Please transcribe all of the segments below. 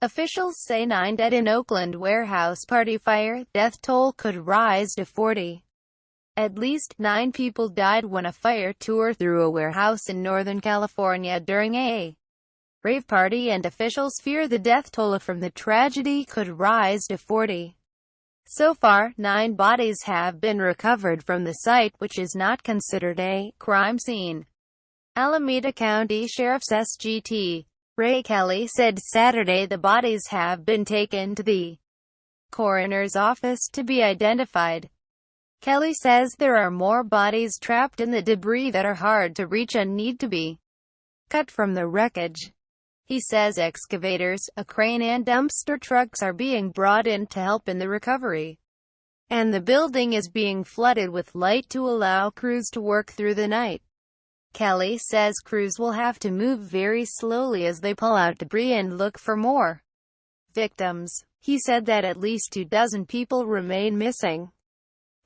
Officials say 9 dead in Oakland warehouse party fire, death toll could rise to 40. At least 9 people died when a fire tore through a warehouse in Northern California during a rave party, and officials fear the death toll from the tragedy could rise to 40. So far, 9 bodies have been recovered from the site, which is not considered a crime scene. Alameda County Sheriff's SGT, Ray Kelly, said Saturday the bodies have been taken to the coroner's office to be identified. Kelly says there are more bodies trapped in the debris that are hard to reach and need to be cut from the wreckage. He says excavators, a crane and dumpster trucks are being brought in to help in the recovery, and the building is being flooded with light to allow crews to work through the night. Kelly says crews will have to move very slowly as they pull out debris and look for more victims. He said that at least 24 people remain missing.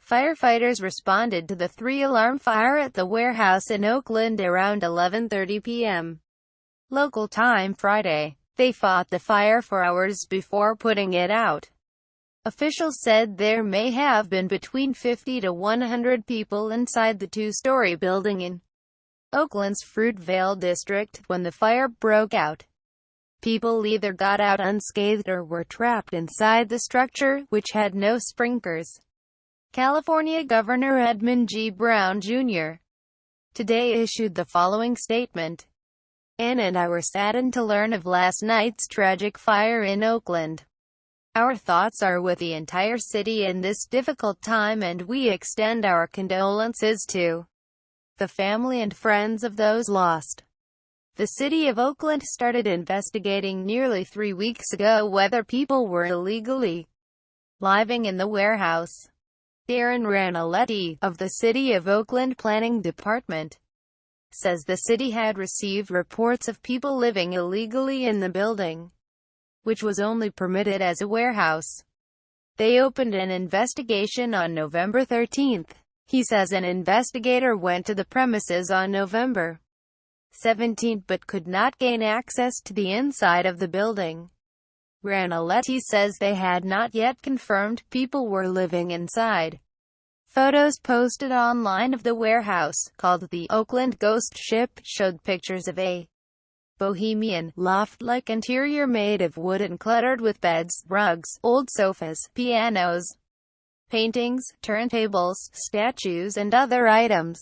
Firefighters responded to the 3-alarm fire at the warehouse in Oakland around 11:30 p.m. local time Friday. They fought the fire for hours before putting it out. Officials said there may have been between 50 to 100 people inside the 2-story building in Oakland's Fruitvale district when the fire broke out. People either got out unscathed or were trapped inside the structure, which had no sprinklers. California Governor Edmund G. Brown Jr. today issued the following statement. Ann and I were saddened to learn of last night's tragic fire in Oakland. Our thoughts are with the entire city in this difficult time, and we extend our condolences to the family and friends of those lost. The city of Oakland started investigating nearly 3 weeks ago whether people were illegally living in the warehouse. Darren Ranoletti, of the City of Oakland Planning Department, says the city had received reports of people living illegally in the building, which was only permitted as a warehouse. They opened an investigation on November 13. He says an investigator went to the premises on November 17 but could not gain access to the inside of the building. Ranoletti says they had not yet confirmed people were living inside. Photos posted online of the warehouse, called the Oakland Ghost Ship, showed pictures of a bohemian, loft-like interior made of wood and cluttered with beds, rugs, old sofas, pianos, paintings, turntables, statues, and other items.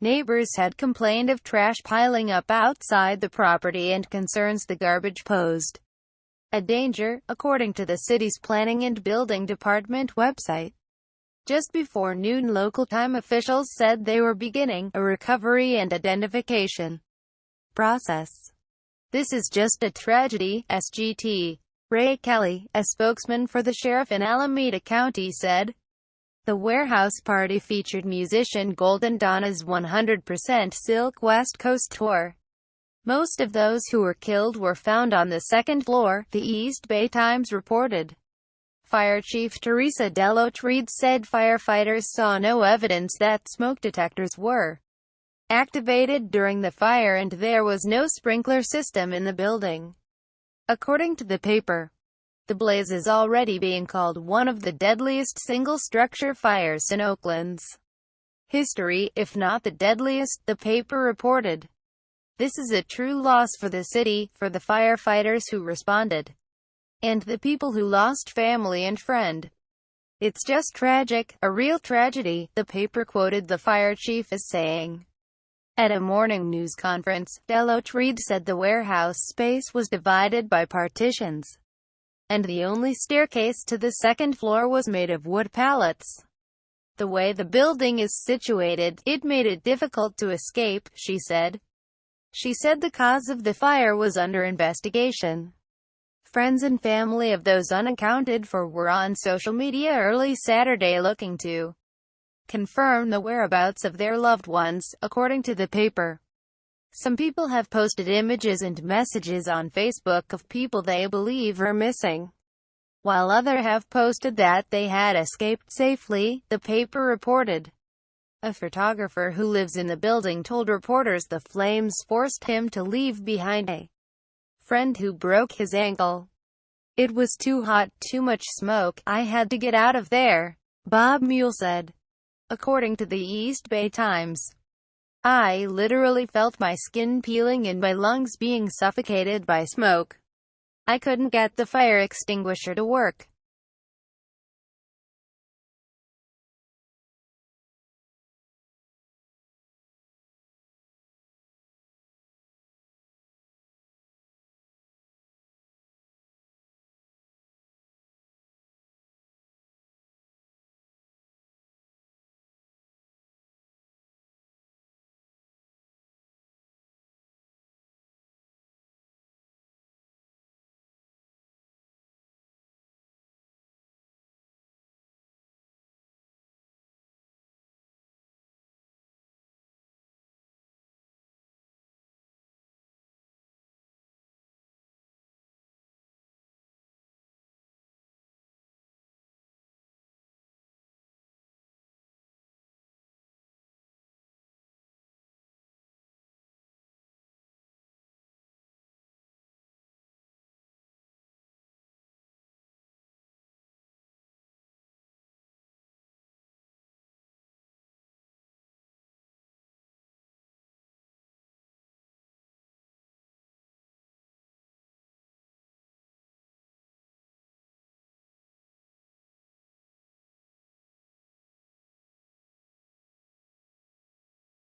Neighbors had complained of trash piling up outside the property and concerns the garbage posed a danger, according to the city's Planning and Building Department website. Just before noon local time, officials said they were beginning a recovery and identification process. This is just a tragedy, SGT. Ray Kelly, a spokesman for the sheriff in Alameda County, said. The warehouse party featured musician Golden Donna's 100% Silk West Coast tour. Most of those who were killed were found on the second floor, the East Bay Times reported. Fire Chief Teresa Deloach-Reed said firefighters saw no evidence that smoke detectors were activated during the fire and there was no sprinkler system in the building. According to the paper, the blaze is already being called one of the deadliest single-structure fires in Oakland's history, if not the deadliest, the paper reported. This is a true loss for the city, for the firefighters who responded, and the people who lost family and friend. It's just tragic, a real tragedy, the paper quoted the fire chief as saying. At a morning news conference, Deloach-Reed said the warehouse space was divided by partitions, and the only staircase to the second floor was made of wood pallets. The way the building is situated, it made it difficult to escape, she said. She said the cause of the fire was under investigation. Friends and family of those unaccounted for were on social media early Saturday looking to confirm the whereabouts of their loved ones, according to the paper. Some people have posted images and messages on Facebook of people they believe are missing, while others have posted that they had escaped safely, the paper reported. A photographer who lives in the building told reporters the flames forced him to leave behind a friend who broke his ankle. It was too hot, too much smoke. I had to get out of there, Bob Mule said, according to the East Bay Times. I literally felt my skin peeling and my lungs being suffocated by smoke. I couldn't get the fire extinguisher to work.